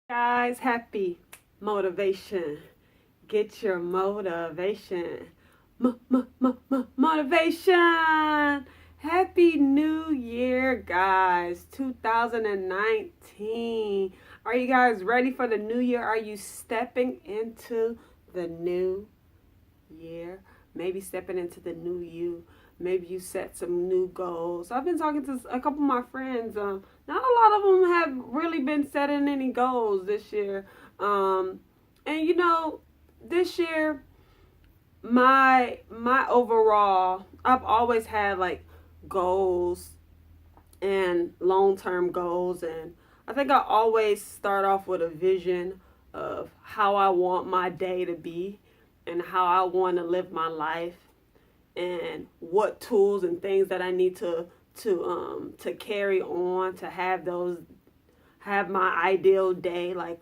Guys, happy motivation. Get your motivation. Motivation. Happy New Year, guys. 2019. Are you guys ready for the new year? Are you stepping into the new year? Maybe stepping into the new you. Maybe you set some new goals. I've been talking to a couple of my friends. Not a lot of them have really been setting any goals this year. And this year, my overall, I've always had like goals and long-term goals, and I think I always start off with a vision of how I want my day to be and how I want to live my life and what tools and things that I need to carry on to have my ideal day. Like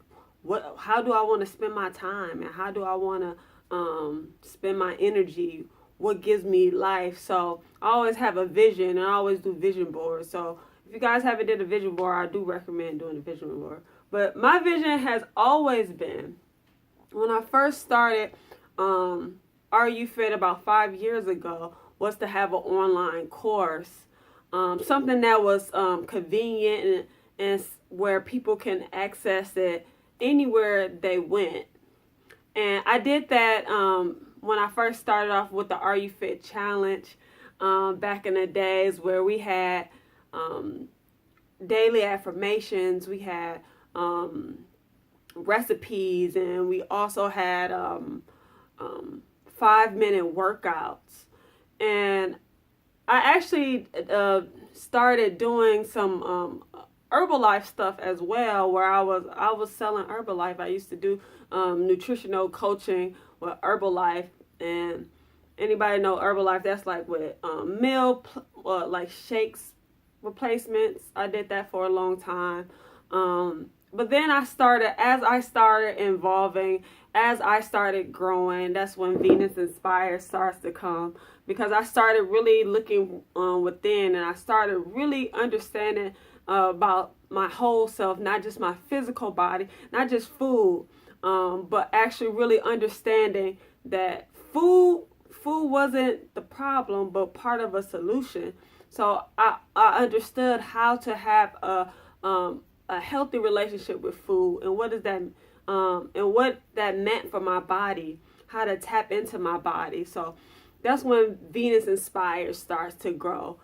how do I want to spend my time, and how do I want to spend my energy, what gives me life. So I always have a vision, and I always do vision boards. So if you guys haven't did a vision board, I do recommend doing a vision board. But my vision has always been, when I first started Are You Fit about 5 years ago, was to have an online course, something that was convenient and where people can access it anywhere they went. And I did that when I first started off with the Are You Fit challenge back in the days, where we had daily affirmations, we had recipes, and we also had 5-minute workouts. And I actually started doing some Herbalife stuff as well, where I was selling Herbalife. I used to do nutritional coaching with Herbalife, and anybody know Herbalife? That's like with like shakes replacements. I did that for a long time. But then as I started evolving, as I started growing, that's when Venus Inspired starts to come, because I started really looking within, and I started really understanding about my whole self, not just my physical body, not just food, but actually really understanding that food wasn't the problem, but part of a solution. So I understood how to have a healthy relationship with food, and what is that, and what that meant for my body, how to tap into my body. So that's when Venus Inspired starts to grow,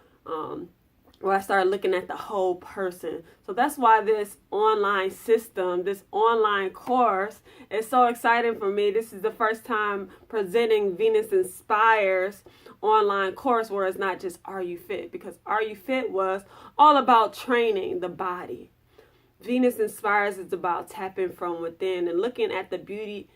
where I started looking at the whole person. So that's why this online system, this online course is so exciting for me. This is the first time presenting Venus Inspires online course, where it's not just Are You Fit, because Are You Fit was all about training the body. Venus Inspires is about tapping from within and looking at the beauty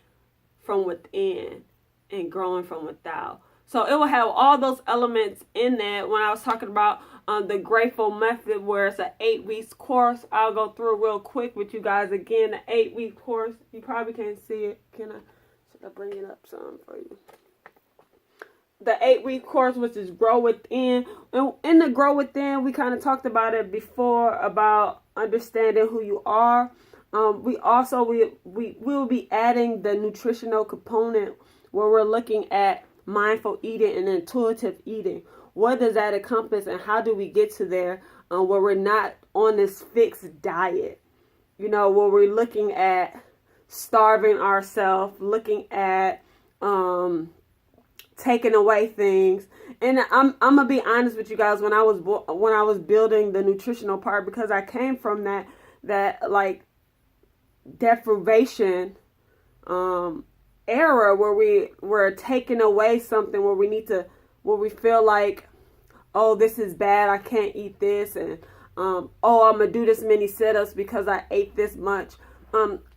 from within and growing from without. So it will have all those elements in that. When I was talking about the Grateful Method, where it's an 8-week course, I'll go through real quick with you guys again. The 8-week course, you probably can't see it. Should I bring it up some for you? The 8-week course, which is Grow Within. And in the Grow Within, we kind of talked about it before, about understanding who you are. We will be adding the nutritional component, where we're looking at mindful eating and intuitive eating. What does that encompass, and how do we get to there, where we're not on this fixed diet? Where we're looking at starving ourselves, looking at taking away things. And I'm gonna be honest with you guys, when I was building the nutritional part, because I came from that like deprivation era, where we're taking away something, where we feel like, oh, this is bad, I can't eat this, and oh, I'm gonna do this many sit-ups because I ate this much.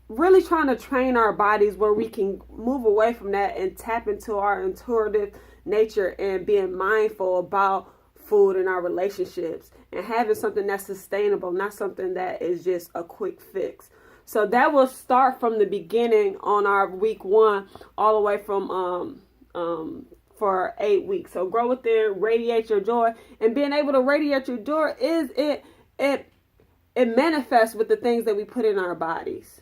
Really trying to train our bodies where we can move away from that and tap into our intuitive nature, and being mindful about food and our relationships, and having something that's sustainable, not something that is just a quick fix. So that will start from the beginning on our week 1, all the way from for 8 weeks. So Grow Within, Radiate Your Joy, and being able to radiate your joy it manifests with the things that we put in our bodies.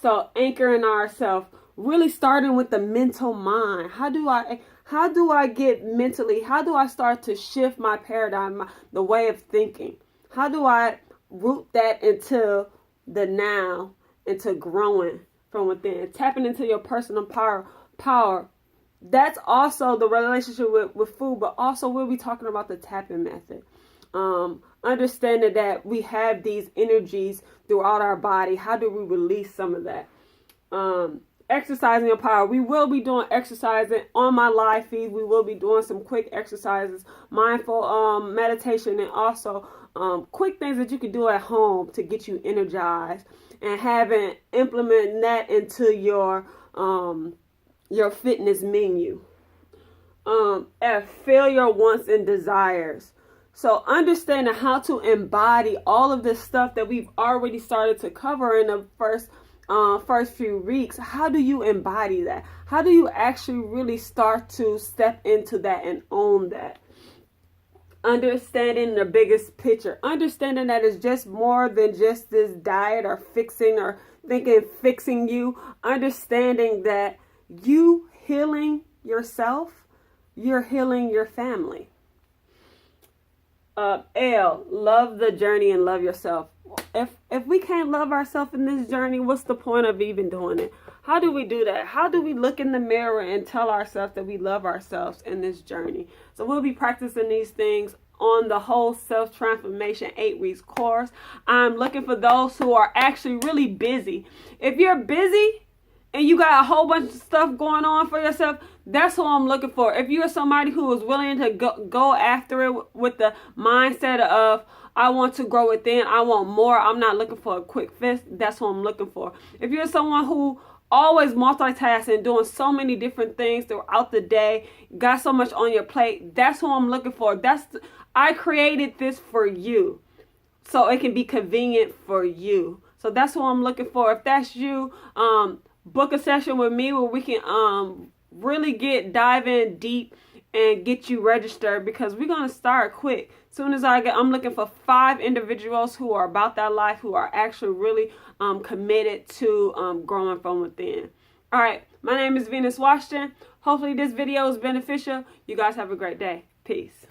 So anchoring ourselves, really starting with the mental mind. How do I get mentally, how do I start to shift my paradigm, the way of thinking? How do I root that into the now, into growing from within, tapping into your personal power? That's also the relationship with food, but also we'll be talking about the tapping method. Understanding that we have these energies throughout our body. How do we release some of that? Exercising your power. We will be doing exercising on my live feed. We will be doing some quick exercises, mindful meditation, and also quick things that you can do at home to get you energized, and implementing that into your fitness menu. And feel your wants and desires. So understanding how to embody all of this stuff that we've already started to cover in the first few weeks. How do you embody that? How do you actually really start to step into that and own that? Understanding the biggest picture. Understanding that it's just more than just this diet or fixing or thinking fixing you. Understanding that you healing yourself, you're healing your family. Love the journey and love yourself. If we can't love ourselves in this journey, what's the point of even doing it? How do we do that? How do we look in the mirror and tell ourselves that we love ourselves in this journey? So we'll be practicing these things on the whole self-transformation 8 weeks course. I'm looking for those who are actually really busy. If you're busy and you got a whole bunch of stuff going on for yourself, that's who I'm looking for. If you're somebody who is willing to go after it with the mindset of, I want to grow within, I want more, I'm not looking for a quick fix, that's what I'm looking for. If you're someone who always multitasking, doing so many different things throughout the day, got so much on your plate, that's who I'm looking for. I created this for you, so it can be convenient for you. So that's who I'm looking for. If that's you, book a session with me where we can really dive in deep and get you registered, because we're going to start quick. Soon as I'm looking for 5 individuals who are about that life, who are actually really committed to growing from within. All right, my name is Venus Washington. Hopefully this video is beneficial. You guys have a great day. Peace.